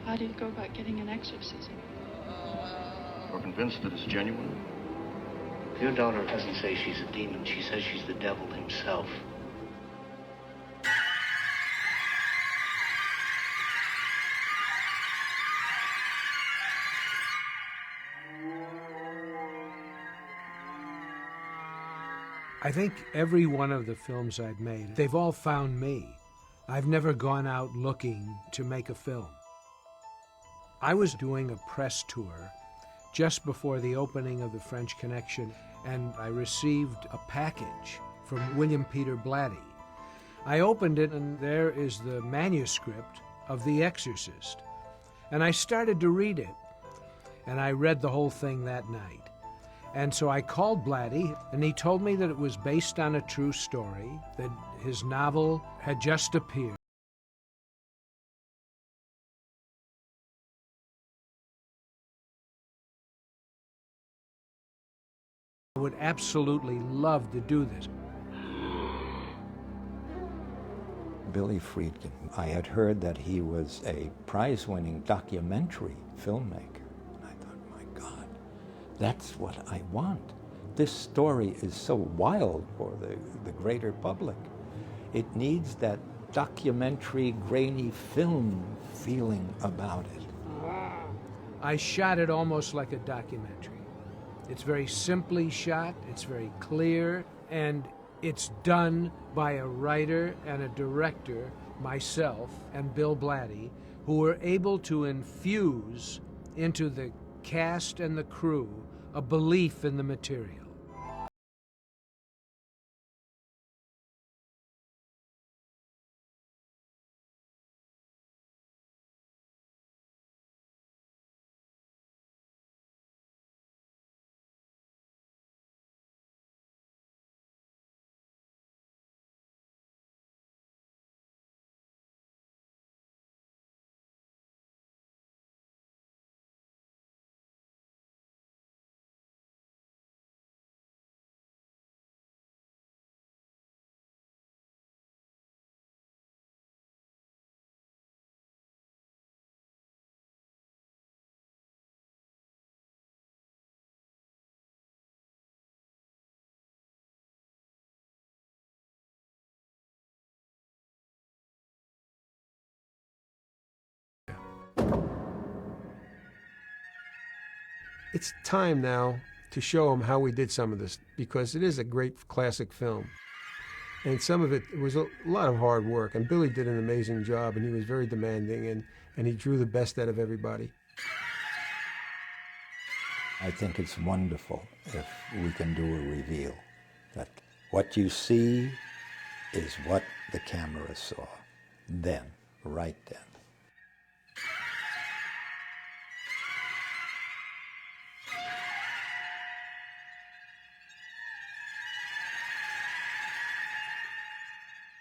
How do you go about getting an exorcism? You're convinced that it's genuine? Your daughter doesn't say she's a demon. She says she's the devil himself. I think every one of the films I've made, they've all found me. I've never gone out looking to make a film. I was doing a press tour just before the opening of the French Connection, and I received a package from William Peter Blatty. I opened it, and there is the manuscript of The Exorcist. And I started to read it, and I read the whole thing that night. And so I called Blatty, and he told me that it was based on a true story, that his novel had just appeared. I would absolutely love to do this. Billy Friedkin, I had heard that he was a prize-winning documentary filmmaker. And I thought, my God, that's what I want. This story is so wild for the greater public. It needs that documentary, grainy film feeling about it. I shot it almost like a documentary. It's very simply shot, it's very clear, and it's done by a writer and a director, myself and Bill Blatty, who were able to infuse into the cast and the crew a belief in the material. It's time now to show them how we did some of this, because it is a great classic film. And some of it was a lot of hard work, and Billy did an amazing job, and he was very demanding, and he drew the best out of everybody. I think it's wonderful if we can do a reveal, that what you see is what the camera saw, then, right then.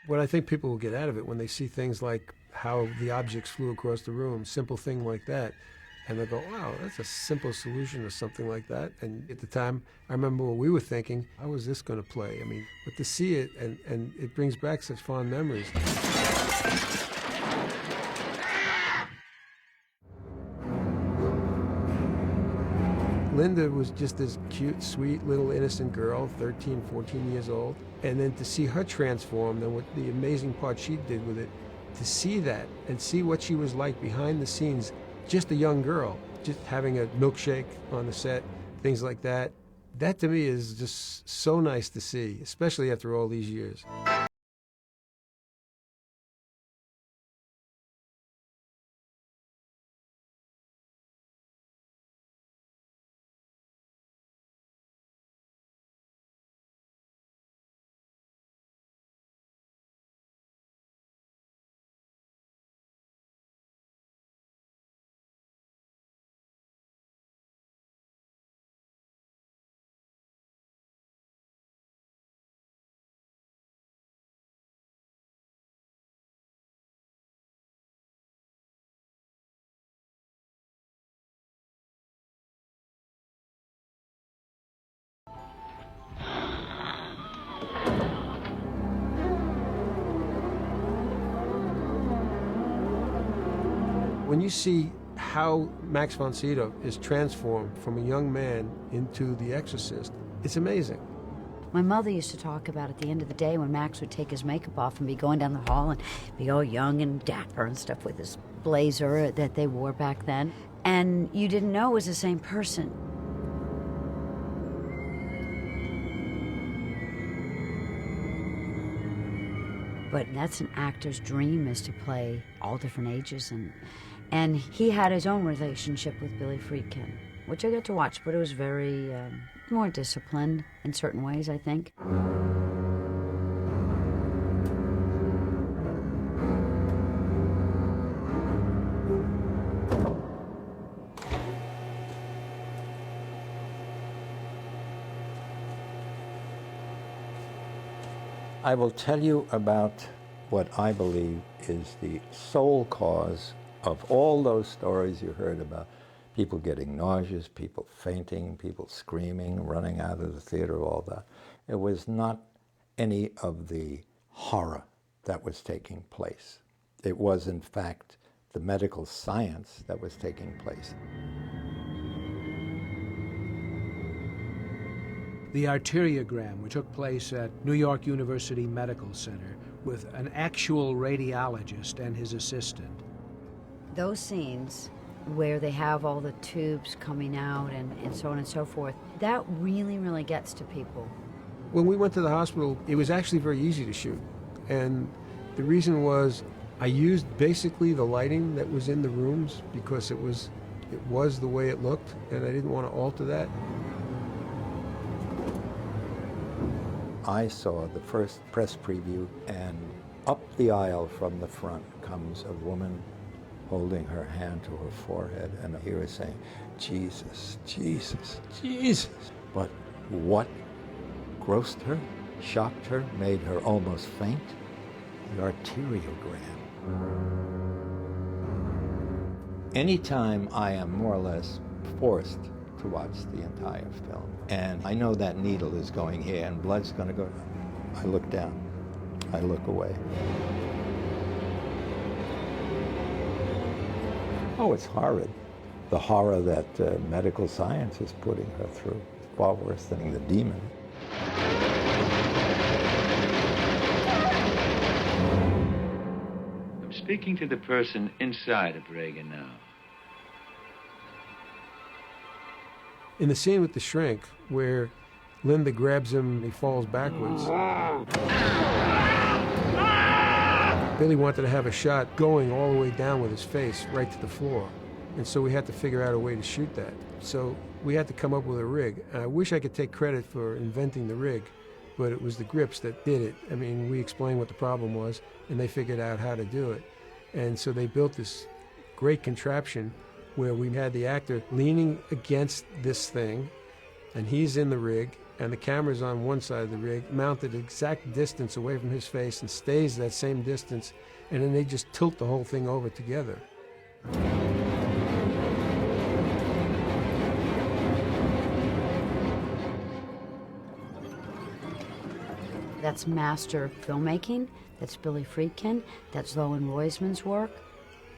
What I think people will get out of it when they see things like how the objects flew across the room, simple thing like that, and they'll go, wow, that's a simple solution to something like that. And at the time, I remember what we were thinking, how was this going to play? I mean, but to see it, and it brings back such fond memories. Linda was just this cute, sweet, little innocent girl, 13, 14 years old. And then to see her transformed and what the amazing part she did with it, to see that and see what she was like behind the scenes, just a young girl, just having a milkshake on the set, things like that. That to me is just so nice to see, especially after all these years. When you see how Max von Sydow is transformed from a young man into the Exorcist. It's amazing. My mother used to talk about at the end of the day when Max would take his makeup off and be going down the hall and be all young and dapper and stuff with his blazer that they wore back then. And you didn't know it was the same person. But that's an actor's dream, is to play all different ages. And he had his own relationship with Billy Friedkin, which I got to watch, but it was very more disciplined in certain ways, I think. I will tell you about what I believe is the sole cause of all those stories you heard about people getting nauseous, people fainting, people screaming, running out of the theater, all that. It was not any of the horror that was taking place. It was, in fact, the medical science that was taking place. The arteriogram, which took place at New York University Medical Center with an actual radiologist and his assistant. Those scenes where they have all the tubes coming out and so on and so forth, that really, really gets to people. When we went to the hospital, it was actually very easy to shoot. And the reason was I used basically the lighting that was in the rooms because it was the way it looked, and I didn't want to alter that. I saw the first press preview, and up the aisle from the front comes a woman holding her hand to her forehead, and I hear her saying, "Jesus, Jesus, Jesus." But what grossed her, shocked her, made her almost faint? The arteriogram. Anytime I am more or less forced to watch the entire film, and I know that needle is going here and blood's going to go, I look down, I look away. Oh, it's horrid. The horror that medical science is putting her through, far worse than the demon. I'm speaking to the person inside of Reagan now. In the scene with the shrink, where Linda grabs him and he falls backwards, Billy wanted to have a shot going all the way down with his face right to the floor. And so we had to figure out a way to shoot that. So we had to come up with a rig. And I wish I could take credit for inventing the rig, but it was the grips that did it. I mean, we explained what the problem was, and they figured out how to do it. And so they built this great contraption where we had the actor leaning against this thing, and he's in the rig, and the camera's on one side of the rig, mounted exact distance away from his face and stays that same distance, and then they just tilt the whole thing over together. That's master filmmaking, that's Billy Friedkin, that's Lowen Roisman's work.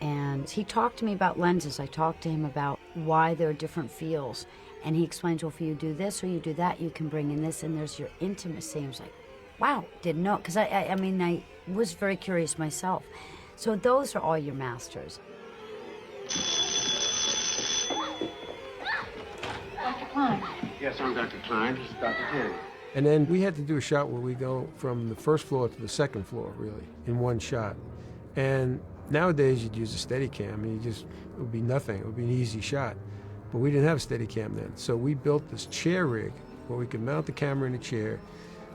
And he talked to me about lenses. I talked to him about why there are different feels. And he explains, well, if you do this or you do that, you can bring in this, and there's your intimacy. I was like, wow, didn't know. Because I mean, I was very curious myself. So those are all your masters. Dr. Klein. Yes, I'm Dr. Klein. This is Dr. Terry. And then we had to do a shot where we go from the first floor to the second floor, really, in one shot. And nowadays, you'd use a Steadicam, and it would be nothing. It would be an easy shot. But we didn't have a Steadicam then. So we built this chair rig where we could mount the camera in a chair.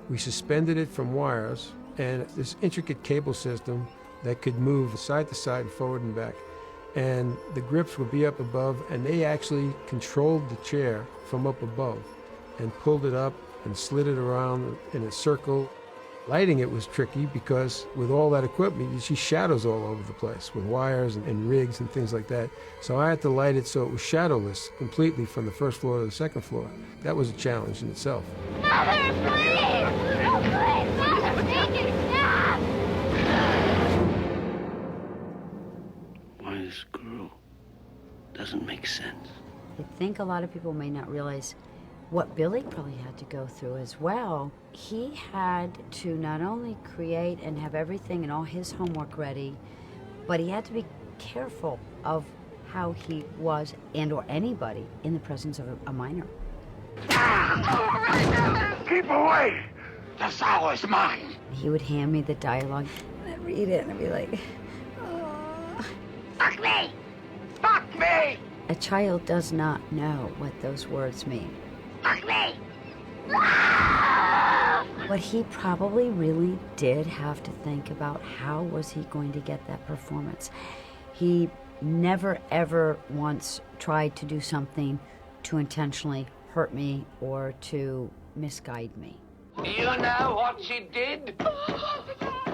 We suspended it from wires, and this intricate cable system that could move side to side, forward and back. And the grips would be up above, and they actually controlled the chair from up above and pulled it up and slid it around in a circle. Lighting it was tricky because with all that equipment, you see shadows all over the place with wires and rigs and things like that. So I had to light it so it was shadowless completely from the first floor to the second floor. That was a challenge in itself. Mother, please! Oh, please! Mother, take it! Stop! Why this girl? doesn't make sense. I think a lot of people may not realize what Billy probably had to go through as well. He had to not only create and have everything and all his homework ready, but he had to be careful of how he was, and or anybody, in the presence of a minor. Keep away! The sow is mine! He would hand me the dialogue, and I'd read it, and I'd be like, oh. Fuck me! Fuck me! A child does not know what those words mean. Fuck me! But he probably really did have to think about how was he going to get that performance. He never ever once tried to do something to intentionally hurt me or to misguide me. You know what she did?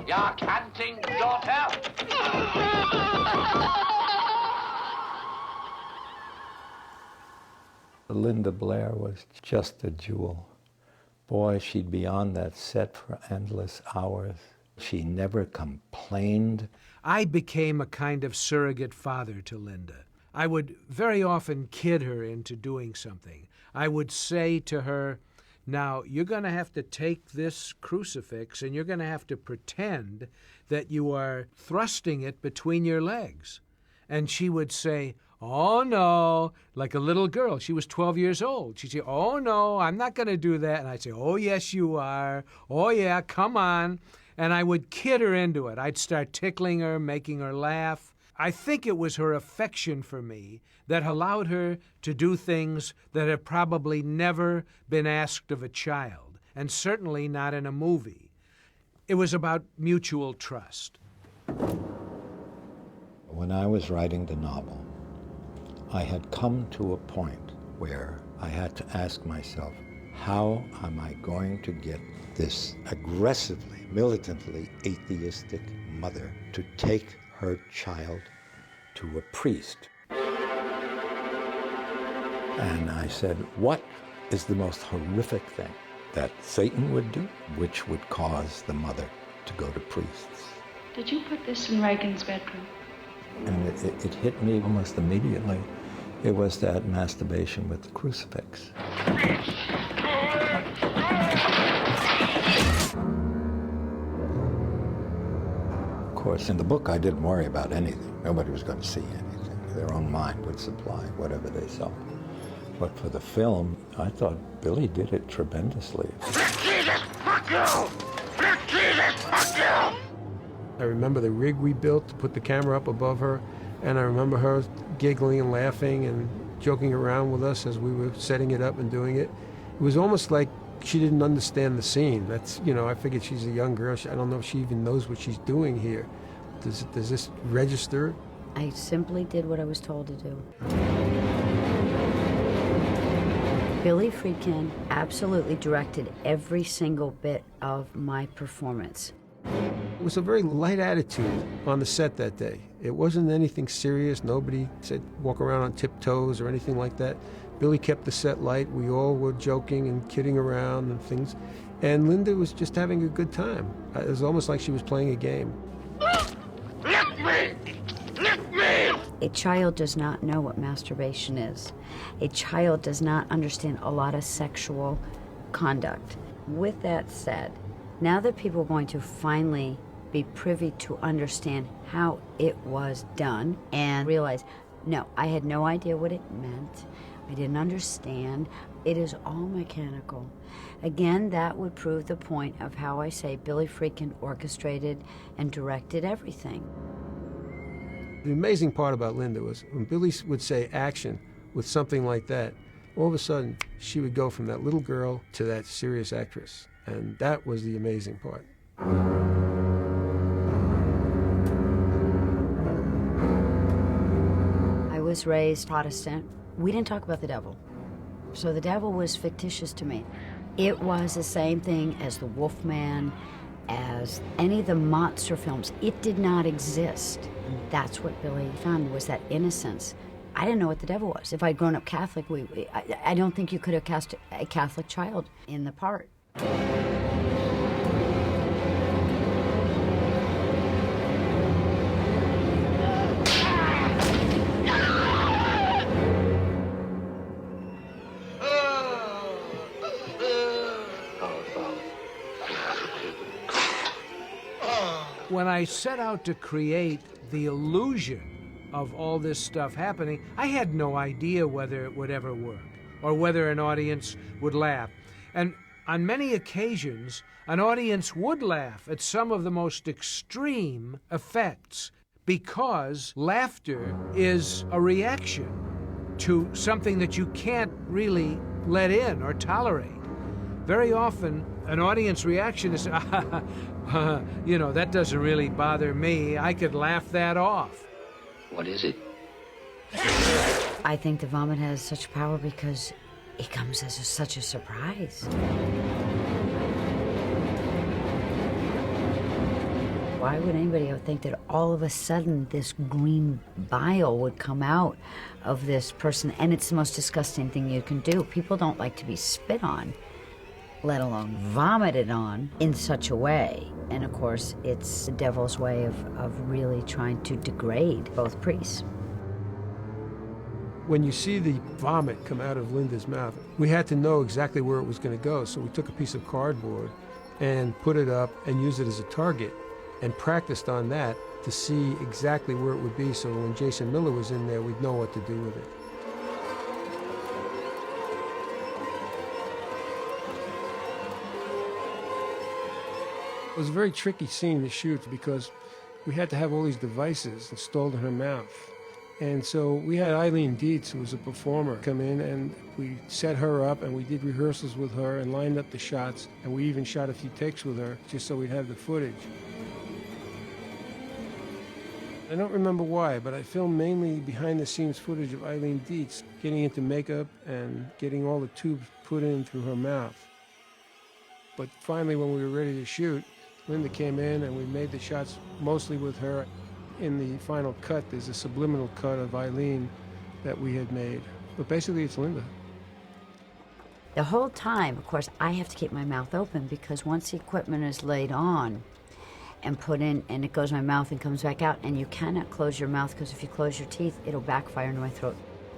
Your canting daughter? Linda Blair was just a jewel. Boy, she'd be on that set for endless hours. She never complained. I became a kind of surrogate father to Linda. I would very often kid her into doing something. I would say to her, now, you're going to have to take this crucifix and you're going to have to pretend that you are thrusting it between your legs. And she would say, oh, no, like a little girl. She was 12 years old. She'd say, oh, no, I'm not going to do that. And I'd say, oh, yes, you are. Oh, yeah, come on. And I would kid her into it. I'd start tickling her, making her laugh. I think it was her affection for me that allowed her to do things that have probably never been asked of a child, and certainly not in a movie. It was about mutual trust. When I was writing the novel, I had come to a point where I had to ask myself, how am I going to get this aggressively, militantly atheistic mother to take her child to a priest? And I said, what is the most horrific thing that Satan would do, which would cause the mother to go to priests? Did you put this in Reagan's bedroom? And it hit me almost immediately. It was that masturbation with the crucifix. Of course, in the book, I didn't worry about anything. Nobody was going to see anything. Their own mind would supply whatever they saw. But for the film, I thought Billy did it tremendously. Jesus, fuck you! Jesus, fuck you! I remember the rig we built to put the camera up above her, and I remember her giggling and laughing and joking around with us as we were setting it up and doing it. It was almost like she didn't understand the scene. That's, you know, I figured she's a young girl. I don't know if she even knows what she's doing here. Does this register? I simply did what I was told to do. Billy Friedkin absolutely directed every single bit of my performance. It was a very light attitude on the set that day. It wasn't anything serious. Nobody said walk around on tiptoes or anything like that. Billy kept the set light. We all were joking and kidding around and things. And Linda was just having a good time. It was almost like she was playing a game. Lift me! Lift me! A child does not know what masturbation is. A child does not understand a lot of sexual conduct. With that said, now that people are going to finally be privy to understand how it was done and realize, no, I had no idea what it meant. I didn't understand. It is all mechanical. Again, that would prove the point of how I say Billy Friedkin orchestrated and directed everything. The amazing part about Linda was when Billy would say action with something like that, all of a sudden she would go from that little girl to that serious actress. And that was the amazing part. I was raised Protestant. We didn't talk about the devil. So the devil was fictitious to me. It was the same thing as the Wolfman, as any of the monster films. It did not exist. And that's what Billy found, was that innocence. I didn't know what the devil was. If I'd grown up Catholic, I don't think you could have cast a Catholic child in the part. When I set out to create the illusion of all this stuff happening, I had no idea whether it would ever work or whether an audience would laugh. And on many occasions, an audience would laugh at some of the most extreme effects because laughter is a reaction to something that you can't really let in or tolerate. Very often, an audience reaction is, you know, that doesn't really bother me. I could laugh that off. What is it? I think the vomit has such power because it comes as such a surprise. Why would anybody think that all of a sudden this green bile would come out of this person? And it's the most disgusting thing you can do. People don't like to be spit on, let alone vomited on in such a way. And of course, it's the devil's way of really trying to degrade both priests. When you see the vomit come out of Linda's mouth, we had to know exactly where it was going to go. So we took a piece of cardboard and put it up and used it as a target and practiced on that to see exactly where it would be, so when Jason Miller was in there, we'd know what to do with it. It was a very tricky scene to shoot because we had to have all these devices installed in her mouth. And so we had Eileen Dietz, who was a performer, come in, and we set her up, and we did rehearsals with her and lined up the shots, and we even shot a few takes with her just so we'd have the footage. I don't remember why, but I filmed mainly behind-the-scenes footage of Eileen Dietz getting into makeup and getting all the tubes put in through her mouth. But finally, when we were ready to shoot, Linda came in and we made the shots mostly with her. In the final cut, there's a subliminal cut of Eileen that we had made. But basically, it's Linda. The whole time, of course, I have to keep my mouth open because once the equipment is laid on and put in, and it goes in my mouth and comes back out, and you cannot close your mouth because if you close your teeth, it'll backfire into my throat.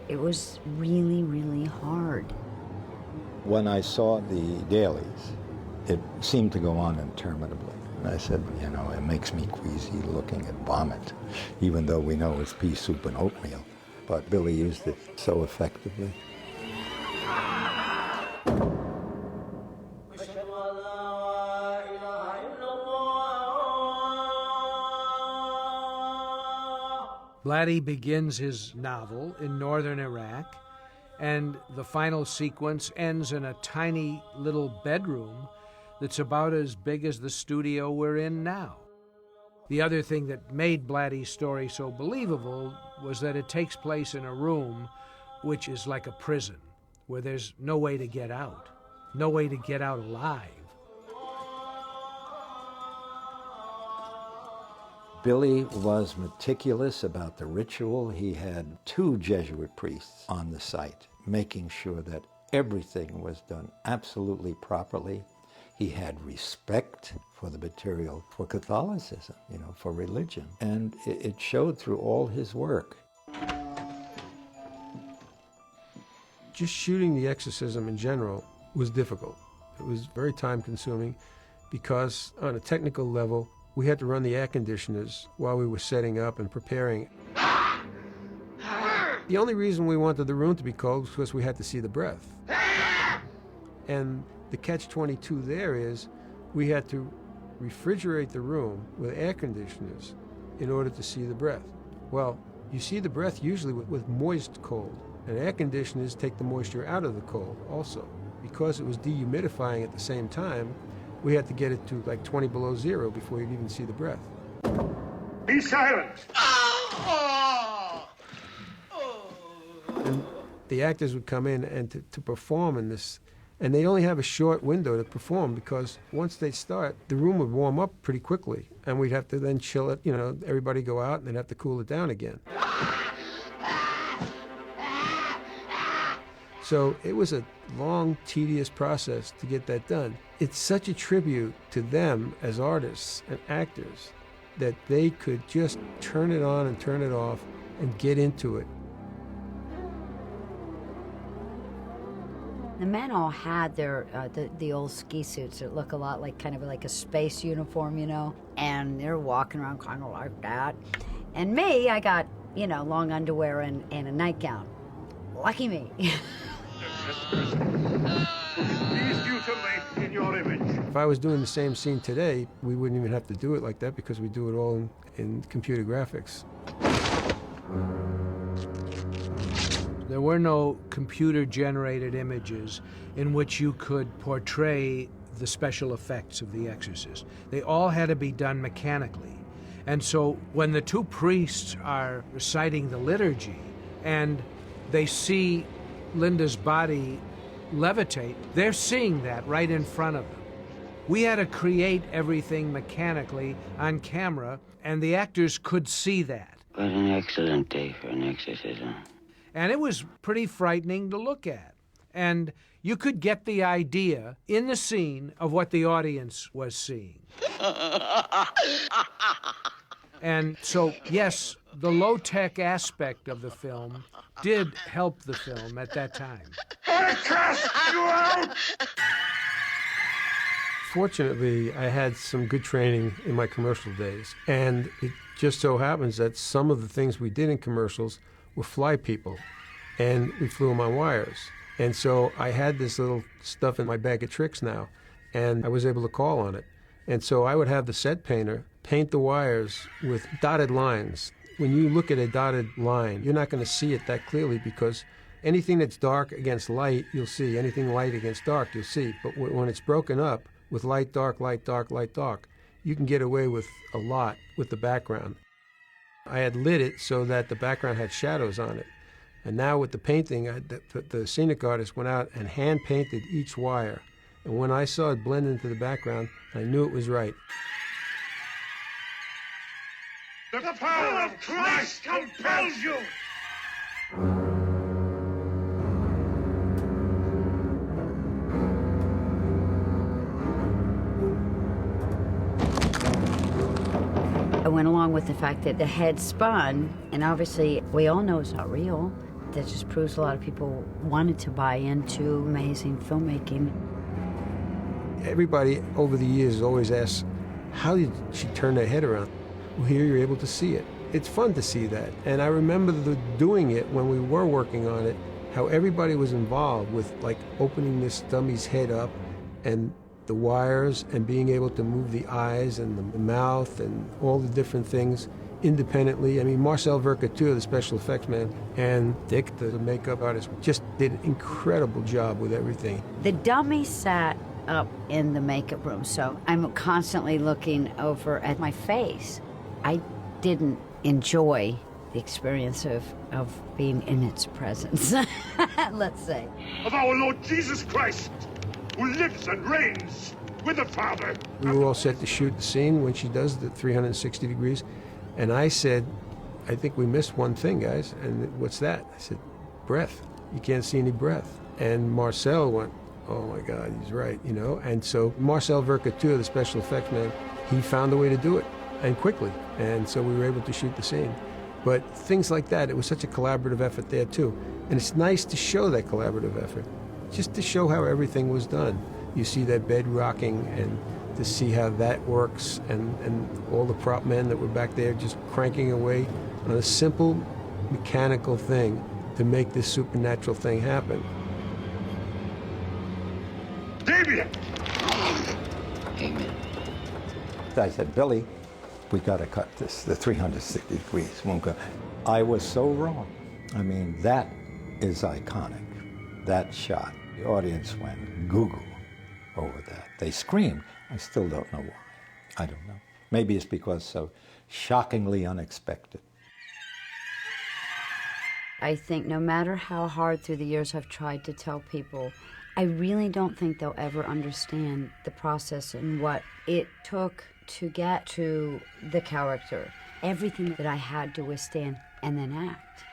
It was really, really hard. When I saw the dailies, it seemed to go on interminably. And I said, you know, it makes me queasy looking at vomit, even though we know it's pea soup and oatmeal. But Billy used it so effectively. Blatty begins his novel in northern Iraq, and the final sequence ends in a tiny little bedroom that's about as big as the studio we're in now. The other thing that made Blatty's story so believable was that it takes place in a room which is like a prison, where there's no way to get out, no way to get out alive. Billy was meticulous about the ritual. He had 2 Jesuit priests on the site, making sure that everything was done absolutely properly. He had respect for the material, for Catholicism, you know, for religion. And it showed through all his work. Just shooting the exorcism in general was difficult. It was very time-consuming because on a technical level, we had to run the air conditioners while we were setting up and preparing. The only reason we wanted the room to be cold was because we had to see the breath. And the catch-22 there is we had to refrigerate the room with air conditioners in order to see the breath. Well, you see the breath usually with moist cold, and air conditioners take the moisture out of the cold also. Because it was dehumidifying at the same time, we had to get it to like 20 below zero before you'd even see the breath. Be silent! And the actors would come in and to perform in this, and they'd only have a short window to perform because once they start, the room would warm up pretty quickly, and we'd have to then chill it, you know, everybody go out and they'd have to cool it down again. So it was a long, tedious process to get that done. It's such a tribute to them as artists and actors that they could just turn it on and turn it off and get into it. The men all had their the old ski suits that look a lot like kind of like a space uniform, you know, and they're walking around kind of like that. And me, I got, you know, long underwear and a nightgown. Lucky me. Please you to make in your image. If I was doing the same scene today, we wouldn't even have to do it like that because we do it all in computer graphics. There were no computer-generated images in which you could portray the special effects of The Exorcist. They all had to be done mechanically. And so when the two priests are reciting the liturgy and they see Linda's body levitate, they're seeing that right in front of them. We had to create everything mechanically on camera, and the actors could see that. What an excellent day for an exorcism. And it was pretty frightening to look at. And you could get the idea in the scene of what the audience was seeing. And so, yes, the low-tech aspect of the film did help the film at that time. I cast you out! Fortunately, I had some good training in my commercial days, and it just so happens that some of the things we did in commercials were fly people, and we flew them on wires. And so I had this little stuff in my bag of tricks now, and I was able to call on it. And so I would have the set painter paint the wires with dotted lines. When you look at a dotted line, you're not going to see it that clearly because anything that's dark against light, you'll see. Anything light against dark, you'll see. But when it's broken up with light, dark, light, dark, light, dark, you can get away with a lot with the background. I had lit it so that the background had shadows on it. And now with the painting, the scenic artist went out and hand-painted each wire. And when I saw it blend into the background, I knew it was right. The power of Christ compels you! I went along with the fact that the head spun, and obviously we all know it's not real. That just proves a lot of people wanted to buy into amazing filmmaking. Everybody over the years always asks, how did she turn her head around? Well, here you're able to see it. It's fun to see that. And I remember doing it when we were working on it, how everybody was involved with like opening this dummy's head up and the wires and being able to move the eyes and the mouth and all the different things independently. I mean, Marcel Vercateur, the special effects man, and Dick, the makeup artist, just did an incredible job with everything. The dummy sat up in the makeup room, so I'm constantly looking over at my face. I didn't enjoy the experience of being in its presence, let's say. Of our Lord Jesus Christ, who lives and reigns with the Father. We were all set to shoot the scene when she does the 360 degrees, and I said, I think we missed one thing, guys. And what's that? I said, breath. You can't see any breath. And Marcel went, oh my God, he's right, you know? And so Marcel Vercateur, the special effects man, he found a way to do it, and quickly. And so we were able to shoot the scene. But things like that, it was such a collaborative effort there too. And it's nice to show that collaborative effort, just to show how everything was done. You see that bed rocking, and to see how that works, and all the prop men that were back there just cranking away on a simple mechanical thing to make this supernatural thing happen. Damien! Amen. I said, Billy, we got to cut this, the 360 degrees. Won't go. I was so wrong. I mean, that is iconic, that shot. The audience went goo-goo over that. They screamed. I still don't know why. I don't know. Maybe it's because so shockingly unexpected. I think no matter how hard through the years I've tried to tell people, I really don't think they'll ever understand the process and what it took to get to the character. Everything that I had to withstand and then act.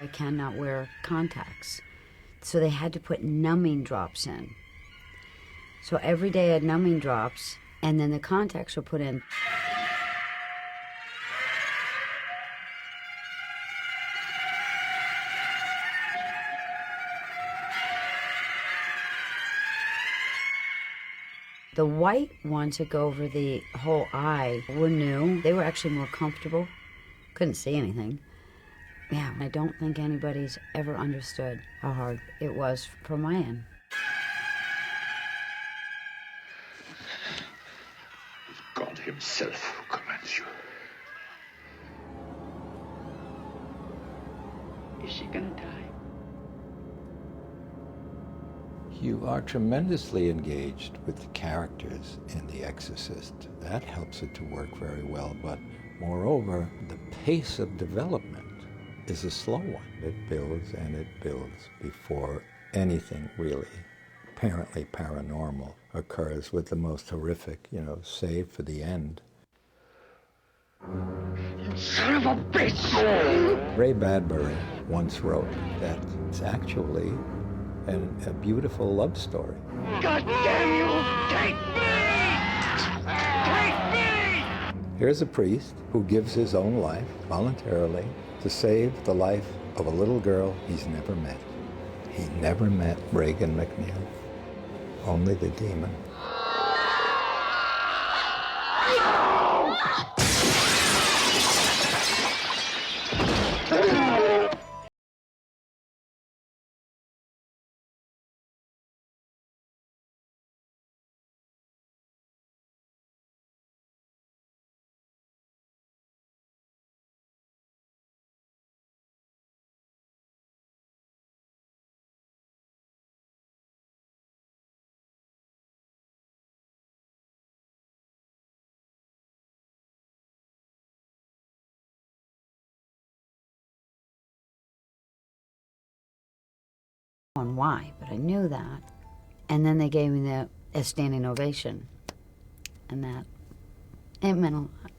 I cannot wear contacts. So they had to put numbing drops in. So every day I had numbing drops, and then the contacts were put in. The white ones that go over the whole eye were new. They were actually more comfortable. Couldn't see anything. Yeah, I don't think anybody's ever understood how hard it was for my end. It's God himself who commands you. Is she gonna die? You are tremendously engaged with the characters in The Exorcist. That helps it to work very well, but moreover, the pace of development is a slow one. It builds and it builds before anything really apparently paranormal occurs, with the most horrific, save for the end. You son of a bitch! Ray Bradbury once wrote that it's actually a beautiful love story. God damn you! Take me! Take me! Here's a priest who gives his own life voluntarily to save the life of a little girl he's never met. He never met Regan McNeil, only the demon. On why, but I knew that. And then they gave me a standing ovation. And it meant a lot.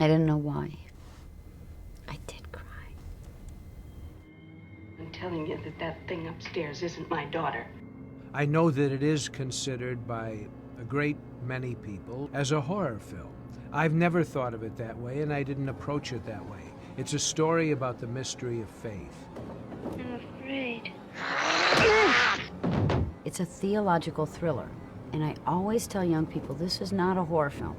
I didn't know why. I did cry. I'm telling you that thing upstairs isn't my daughter. I know that it is considered by a great many people as a horror film. I've never thought of it that way, and I didn't approach it that way. It's a story about the mystery of faith. I'm afraid. It's a theological thriller, and I always tell young people this is not a horror film.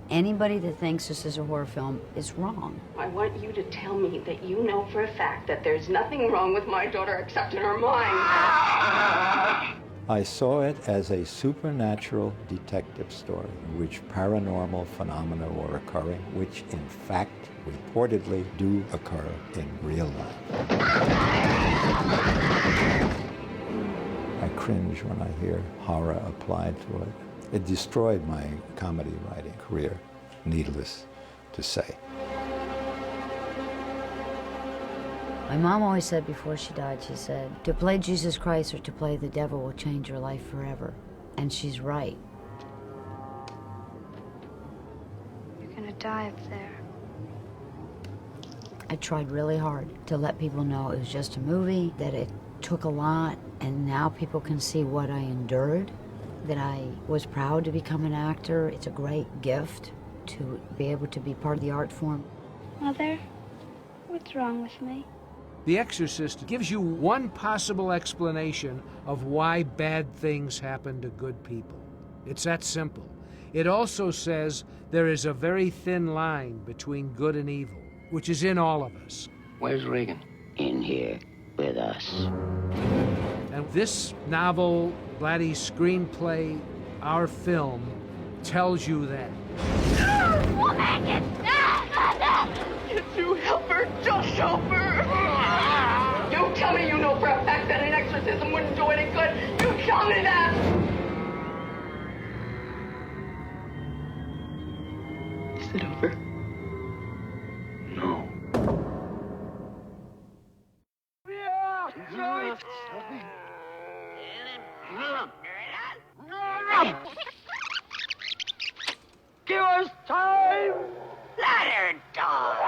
Anybody that thinks this is a horror film is wrong. I want you to tell me that you know for a fact that there's nothing wrong with my daughter except in her mind. I saw it as a supernatural detective story in which paranormal phenomena were occurring, which in fact reportedly do occur in real life. I cringe when I hear horror applied to it. It destroyed my comedy writing career, needless to say. My mom always said before she died, she said, to play Jesus Christ or to play the devil will change your life forever. And she's right. You're gonna die up there. I tried really hard to let people know it was just a movie, that it took a lot, and now people can see what I endured, that I was proud to become an actor. It's a great gift to be able to be part of the art form. Mother, what's wrong with me? The Exorcist gives you one possible explanation of why bad things happen to good people. It's that simple. It also says there is a very thin line between good and evil, which is in all of us. Where's Regan? In here with us. And this novel, Blatty's screenplay, our film, tells you that. Can't you help her? Just help her! You tell me you know for a fact that an exorcism wouldn't do any good. You tell me that! Is it over? No. Give us time! Let her die!